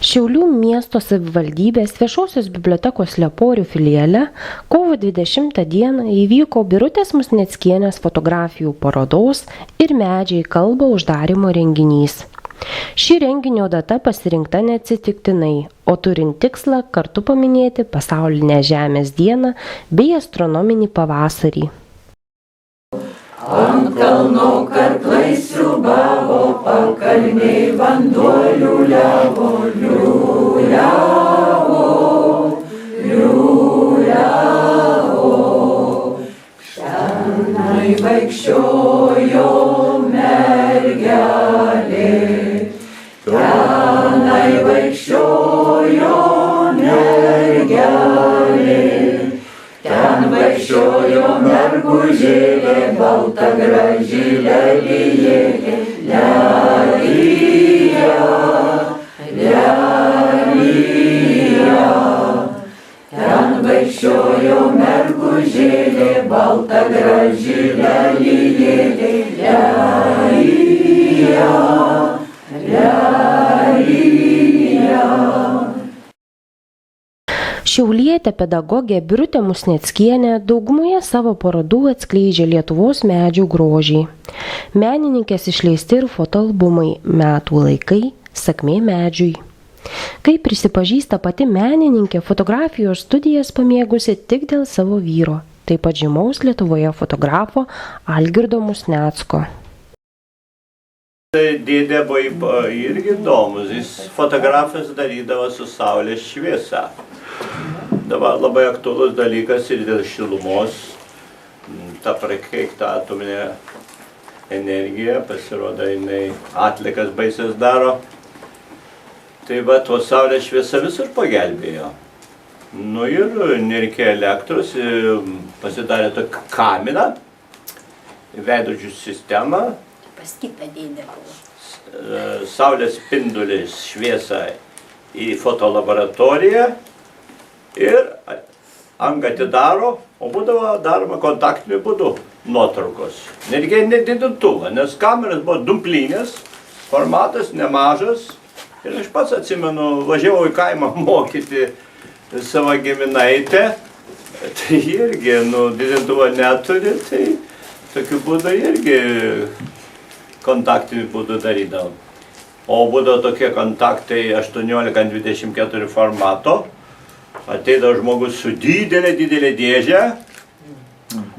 Šiaulių miesto savivaldybės viešosios bibliotekos Leporių filiale kovo 20 dieną įvyko Birutės Musneckienės fotografijų parodos ir Medžiai kalba uždarymo renginys. Ši renginio data pasirinkta neatsitiktinai, o turint tikslą kartu paminėti pasaulinę Žemės dieną bei astronominį pavasarį. Ant kalno karklai sriubavo, pakalniai vanduo liūliavo, liūliavo, liūliavo. Tenai vaikščiojo mergelė, tenai vaikščiojo mergelė. Ten vaikščiojo mergužėlė, balta graži lelijėlė, lelija, lelija. Ten vaikščiojo mergužėlė, balta graži lelijėlė, lelija, lelija. Šiaulietė pedagogė Birutė Musneckienė daugumoje savo parodų atskleidžia Lietuvos medžių grožį. Menininkės išleisti ir fotoalbumai Metų laikai, Sakmė medžiui. Kaip prisipažįsta pati menininkė, fotografijos studijas pamėgusi tik dėl savo vyro, taip pat žymaus Lietuvoje fotografo Algirdo Musnecko. Dėdė buvo irgi įdomus, jis fotografijas darydavo su saulės šviesa. Dabar labai aktualus dalykas ir dėl šilumos, ta prakeikta atominė energija, pasirodo, jinai atlikas baisės daro. Tai va, to saulės šviesa visur pagelbėjo. Nu ir nereikėjo elektros, pasidarė tokį kaminą, veidrodžių sistemą. Pas kitą dėdę buvo. Saulės spindulis šviesą į fotolaboratoriją ir angą atidaro, o būdavo daroma kontaktiniu būdu nuotraukos. Nereikėjo nedidintuvą, nes kameras buvo dumplinės, formatas nemažas. Ir aš pats atsimenu, važiavau į kaimą mokyti savo giminaitę, tai irgi, didintuvo neturi, tai tokiu būdu irgi kontaktiniu būdu darydavau. O būdavo tokie kontaktai 18x24 formato. Ateidavo žmogus su didelė dėžė,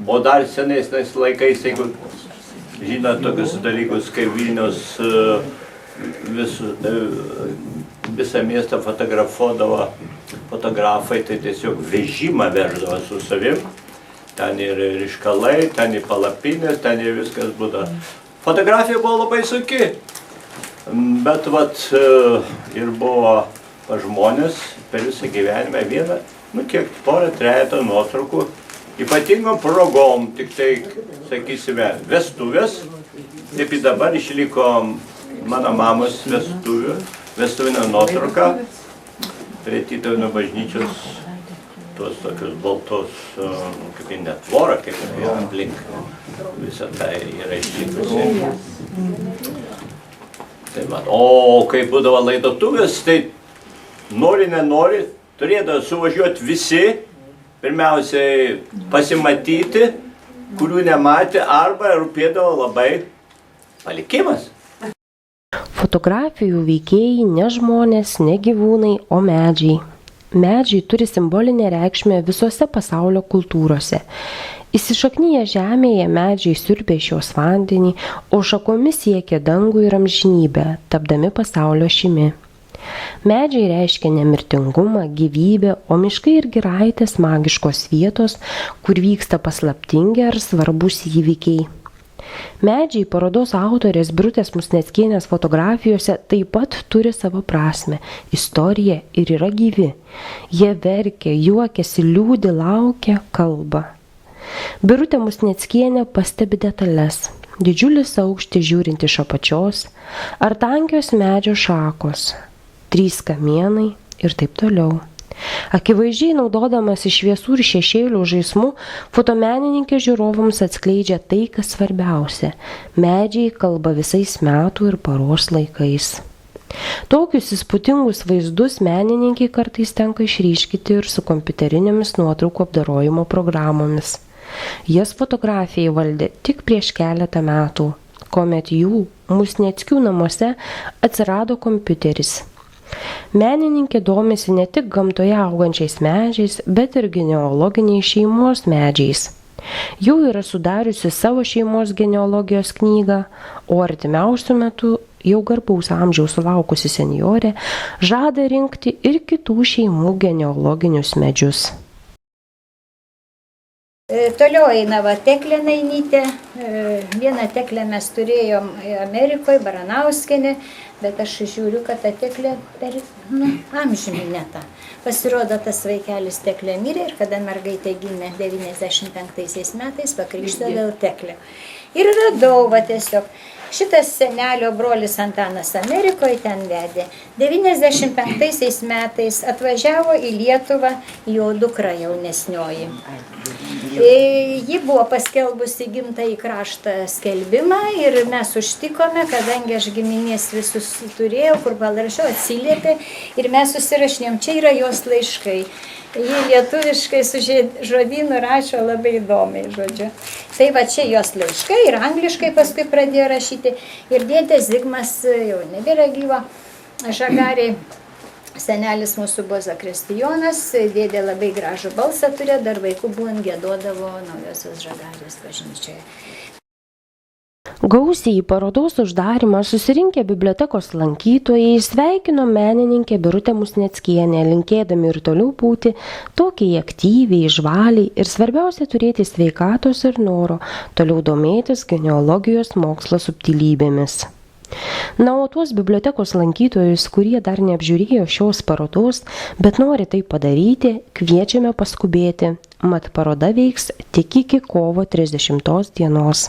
o dar senesniais laikais, jeigu žinot tokius dalykus, kaip Vilnius visą miestą fotografuodavo fotografai, tai tiesiog vežimą veždavo su savim. Ten ir iškalai, ten ir palapinės, ten ir viskas būdavo. Fotografija buvo labai sunki, bet vat ir buvo pas žmonės per visą gyvenimą vieną, porą, trejetą nuotraukų, ypatingom progom, tik tai, sakysime, vestuvės, taip ir dabar išliko mano mamos vestuvinė nuotrauka prie Tytuvėnų bažnyčios, tos tokios baltos, kaip ir net tvorą, kaip ir aplink, visą tai yra išlikusi. O kai būdavo laidotuvės, tai nori, nenori, turėdavo suvažiuoti visi, pirmiausiai pasimatyti, kurių nematė, arba rūpėdavo labai palikimas. Fotografijų veikėjai ne žmonės, ne gyvūnai, o medžiai. Medžiai turi simbolinę reikšmę visose pasaulio kultūrose. Įsišaknyję žemėje medžiai siurbia iš jos vandenį, o šakomis siekia dangų ir amžinybę, tapdami pasaulio ašimi. Medžiai reiškia nemirtingumą, gyvybę, o miškai ir giraitės magiškos vietos, kur vyksta paslaptingi ar svarbūs įvykiai. Medžiai parodos autorės Birutės Musneckienės fotografijose taip pat turi savo prasmę, istoriją ir yra gyvi. Jie verkia, juokiasi, liūdi, laukia, kalba. Birutė Musneckienė pastebi detalės. Didžiulis aukštis žiūrint iš apačios, ar tankios medžio šakos, 3 kamienai ir taip toliau. Akivaizdžiai naudodamas iš šviesų ir šešėlių žaismų, fotomenininkė žiūrovams atskleidžia tai, kas svarbiausia. Medžiai kalba visais metų ir paros laikais. Tokius įspūdingus vaizdus menininkai kartais tenka išryškinti ir su kompiuterinėmis nuotraukų apdorojimo programomis. Jas fotografijai valdė tik prieš keletą metų, kuomet jų Musnieckių namuose atsirado kompiuteris. Menininkė domisi ne tik gamtoje augančiais medžiais, bet ir genealoginiais šeimos medžiais. Jau yra sudariusi savo šeimos genealogijos knygą, o artimiausiu metu jau garbaus amžiaus sulaukusi senjorė žada rinkti ir kitų šeimų genealoginius medžius. Toliau eina va Teklė Nainytė. Vieną Teklę mes turėjom Amerikoje, Baranauskienė, bet aš žiūriu, kad ta Teklė per amžiumi netą. Pasirodo, tas vaikelis Teklė mirė ir kada mergaitė gimė 95 metais, pakrikštė vėl Teklė. Ir radau va tiesiog. Šitas senelio brolis Antanas Amerikoje ten vedė. 95 metais atvažiavo į Lietuvą jo dukra jaunesnioji. Ji buvo paskelbusi gimtąjį kraštą skelbimą ir mes užtikome, kadangi aš giminės visus turėjau, kur parašiau, atsiliepė ir mes susirašinėjom. Čia yra jos laiškai. Ji lietuviškai su žodynu rašo labai įdomiai, žodžiu. Tai va čia jos laiškai ir angliškai paskui pradėjo rašyti. Ir dėdė Zigmas jau nebėra gyva, Žagariai. Senelis mūsų buvo Zakristijonas, dėdė labai gražų balsą turėjo, dar vaikų buvant giedodavo Naujosios Žagarės bažnyčioje. Gausiai į parodos uždarimą susirinkę bibliotekos lankytojai sveikino menininkę Birutę Musnieckienę, linkėdami ir toliau būti tokiai aktyviai, žvaliai ir svarbiausia turėti sveikatos ir noro toliau domėtis genealogijos mokslo subtilybėmis. Na, o tuos bibliotekos lankytojus, kurie dar neapžiūrėjo šios parodos, bet nori tai padaryti, kviečiame paskubėti, mat paroda veiks tik iki kovo 30 dienos.